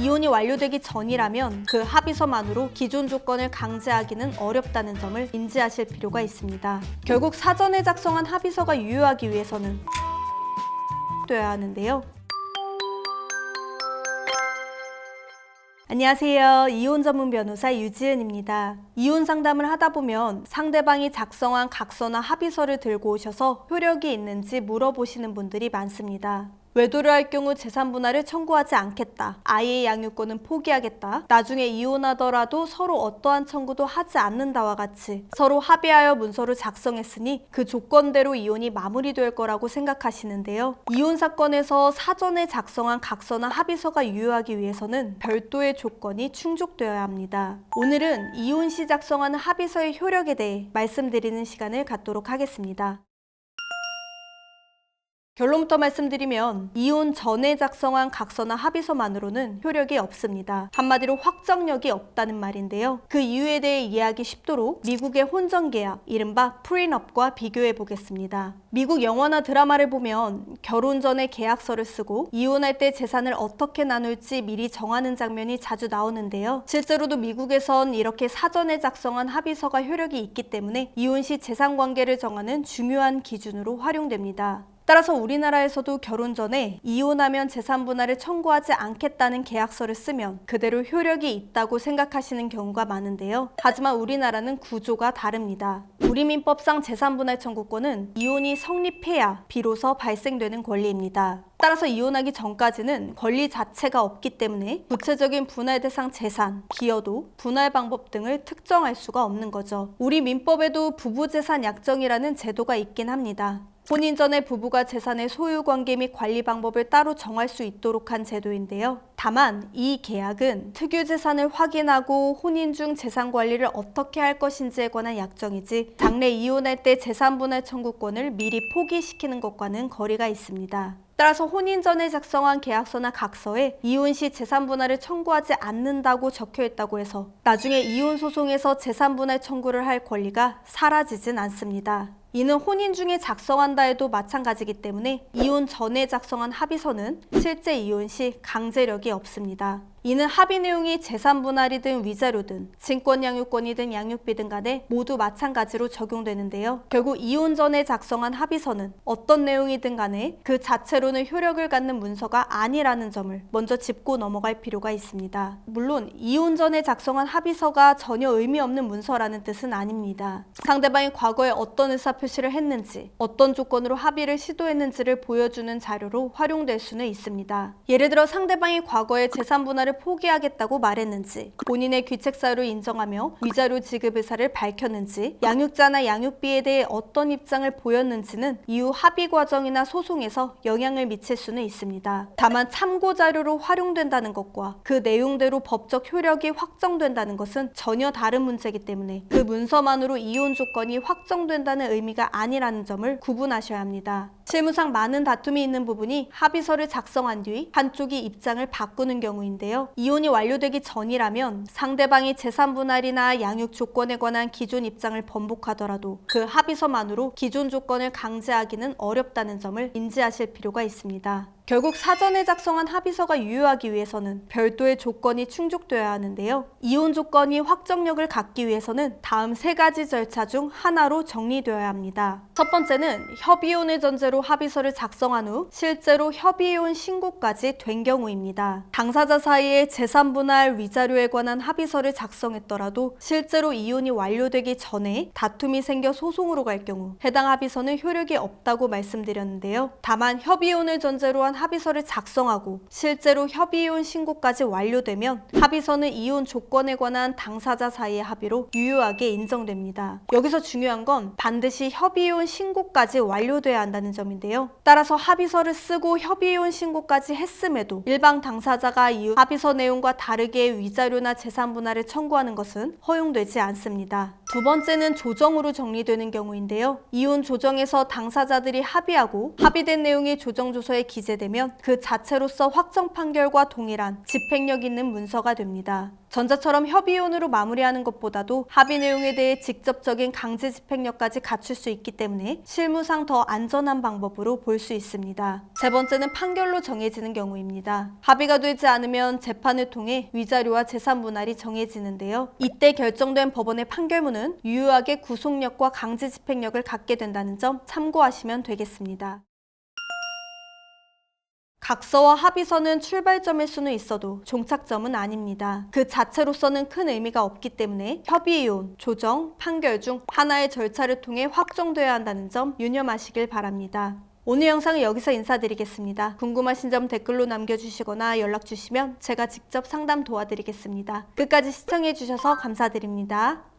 이혼이 완료되기 전이라면 그 합의서만으로 기존 조건을 강제하기는 어렵다는 점을 인지하실 필요가 있습니다. 결국 사전에 작성한 합의서가 유효하기 위해서는 돼야 하는데요. 안녕하세요. 이혼 전문 변호사 유지은입니다. 이혼 상담을 하다 보면 상대방이 작성한 각서나 합의서를 들고 오셔서 효력이 있는지 물어보시는 분들이 많습니다. 외도를 할 경우 재산 분할을 청구하지 않겠다. 아이의 양육권은 포기하겠다. 나중에 이혼하더라도 서로 어떠한 청구도 하지 않는다와 같이 서로 합의하여 문서를 작성했으니 그 조건대로 이혼이 마무리될 거라고 생각하시는데요. 이혼 사건에서 사전에 작성한 각서나 합의서가 유효하기 위해서는 별도의 조건이 충족되어야 합니다. 오늘은 이혼 시 작성하는 합의서의 효력에 대해 말씀드리는 시간을 갖도록 하겠습니다. 결론부터 말씀드리면 이혼 전에 작성한 각서나 합의서만으로는 효력이 없습니다. 한마디로 확정력이 없다는 말인데요. 그 이유에 대해 이해하기 쉽도록 미국의 혼전계약, 이른바 프리넘과 비교해 보겠습니다. 미국 영화나 드라마를 보면 결혼 전에 계약서를 쓰고 이혼할 때 재산을 어떻게 나눌지 미리 정하는 장면이 자주 나오는데요. 실제로도 미국에선 이렇게 사전에 작성한 합의서가 효력이 있기 때문에 이혼 시 재산관계를 정하는 중요한 기준으로 활용됩니다. 따라서 우리나라에서도 결혼 전에 이혼하면 재산 분할을 청구하지 않겠다는 계약서를 쓰면 그대로 효력이 있다고 생각하시는 경우가 많은데요. 하지만 우리나라는 구조가 다릅니다. 우리 민법상 재산 분할 청구권은 이혼이 성립해야 비로소 발생되는 권리입니다. 따라서 이혼하기 전까지는 권리 자체가 없기 때문에 구체적인 분할 대상 재산, 기여도, 분할 방법 등을 특정할 수가 없는 거죠. 우리 민법에도 부부재산 약정이라는 제도가 있긴 합니다. 혼인 전에 부부가 재산의 소유관계 및 관리 방법을 따로 정할 수 있도록 한 제도인데요. 다만 이 계약은 특유재산을 확인하고 혼인 중 재산 관리를 어떻게 할 것인지에 관한 약정이지 장래 이혼할 때 재산 분할 청구권을 미리 포기시키는 것과는 거리가 있습니다. 따라서 혼인 전에 작성한 계약서나 각서에 이혼 시 재산 분할을 청구하지 않는다고 적혀 있다고 해서 나중에 이혼 소송에서 재산 분할 청구를 할 권리가 사라지진 않습니다. 이는 혼인 중에 작성한다 해도 마찬가지이기 때문에 이혼 전에 작성한 합의서는 실제 이혼 시 강제력이 없습니다. 이는 합의 내용이 재산 분할이든 위자료든 증권 양육권이든 양육비든 간에 모두 마찬가지로 적용되는데요. 결국 이혼 전에 작성한 합의서는 어떤 내용이든 간에 그 자체로는 효력을 갖는 문서가 아니라는 점을 먼저 짚고 넘어갈 필요가 있습니다. 물론 이혼 전에 작성한 합의서가 전혀 의미 없는 문서라는 뜻은 아닙니다. 상대방이 과거에 어떤 의사표시를 했는지, 어떤 조건으로 합의를 시도했는지를 보여주는 자료로 활용될 수는 있습니다. 예를 들어 상대방이 과거에 재산 분할을 포기하겠다고 말했는지, 본인의 귀책사유를 인정하며 위자료 지급 의사를 밝혔는지, 양육자나 양육비에 대해 어떤 입장을 보였는지는 이후 합의 과정이나 소송에서 영향을 미칠 수는 있습니다. 다만 참고 자료로 활용된다는 것과 그 내용대로 법적 효력이 확정된다는 것은 전혀 다른 문제이기 때문에 그 문서만으로 이혼 조건이 확정된다는 의미가 아니라는 점을 구분하셔야 합니다. 실무상 많은 다툼이 있는 부분이 합의서를 작성한 뒤 한쪽이 입장을 바꾸는 경우인데요. 이혼이 완료되기 전이라면 상대방이 재산 분할이나 양육 조건에 관한 기존 입장을 번복하더라도 그 합의서만으로 기존 조건을 강제하기는 어렵다는 점을 인지하실 필요가 있습니다. 결국 사전에 작성한 합의서가 유효하기 위해서는 별도의 조건이 충족되어야 하는데요. 이혼 조건이 확정력을 갖기 위해서는 다음 세 가지 절차 중 하나로 정리되어야 합니다. 첫 번째는 협의혼을 전제로 합의서를 작성한 후 실제로 협의혼 신고까지 된 경우입니다. 당사자 사이에 재산 분할, 위자료에 관한 합의서를 작성했더라도 실제로 이혼이 완료되기 전에 다툼이 생겨 소송으로 갈 경우 해당 합의서는 효력이 없다고 말씀드렸는데요. 다만 협의혼을 전제로 한 합의서를 작성하고 실제로 협의이혼 신고까지 완료되면 합의서는 이혼 조건에 관한 당사자 사이의 합의로 유효하게 인정됩니다. 여기서 중요한 건 반드시 협의이혼 신고까지 완료돼야 한다는 점인데요. 따라서 합의서를 쓰고 협의이혼 신고까지 했음에도 일방 당사자가 이후 합의서 내용과 다르게 위자료나 재산 분할을 청구하는 것은 허용되지 않습니다. 두 번째는 조정으로 정리되는 경우인데요. 이혼 조정에서 당사자들이 합의하고 합의된 내용이 조정조서에 기재돼 되면 그 자체로서 확정 판결과 동일한 집행력 있는 문서가 됩니다. 전자처럼 협의이혼으로 마무리하는 것보다도 합의 내용에 대해 직접적인 강제 집행력까지 갖출 수 있기 때문에 실무상 더 안전한 방법으로 볼 수 있습니다. 세 번째는 판결로 정해지는 경우입니다. 합의가 되지 않으면 재판을 통해 위자료와 재산 분할이 정해지는데요. 이때 결정된 법원의 판결문은 유효하게 구속력과 강제 집행력을 갖게 된다는 점 참고하시면 되겠습니다. 각서와 합의서는 출발점일 수는 있어도 종착점은 아닙니다. 그 자체로서는 큰 의미가 없기 때문에 협의이혼, 조정, 판결 중 하나의 절차를 통해 확정되어야 한다는 점 유념하시길 바랍니다. 오늘 영상은 여기서 인사드리겠습니다. 궁금하신 점 댓글로 남겨주시거나 연락 주시면 제가 직접 상담 도와드리겠습니다. 끝까지 시청해주셔서 감사드립니다.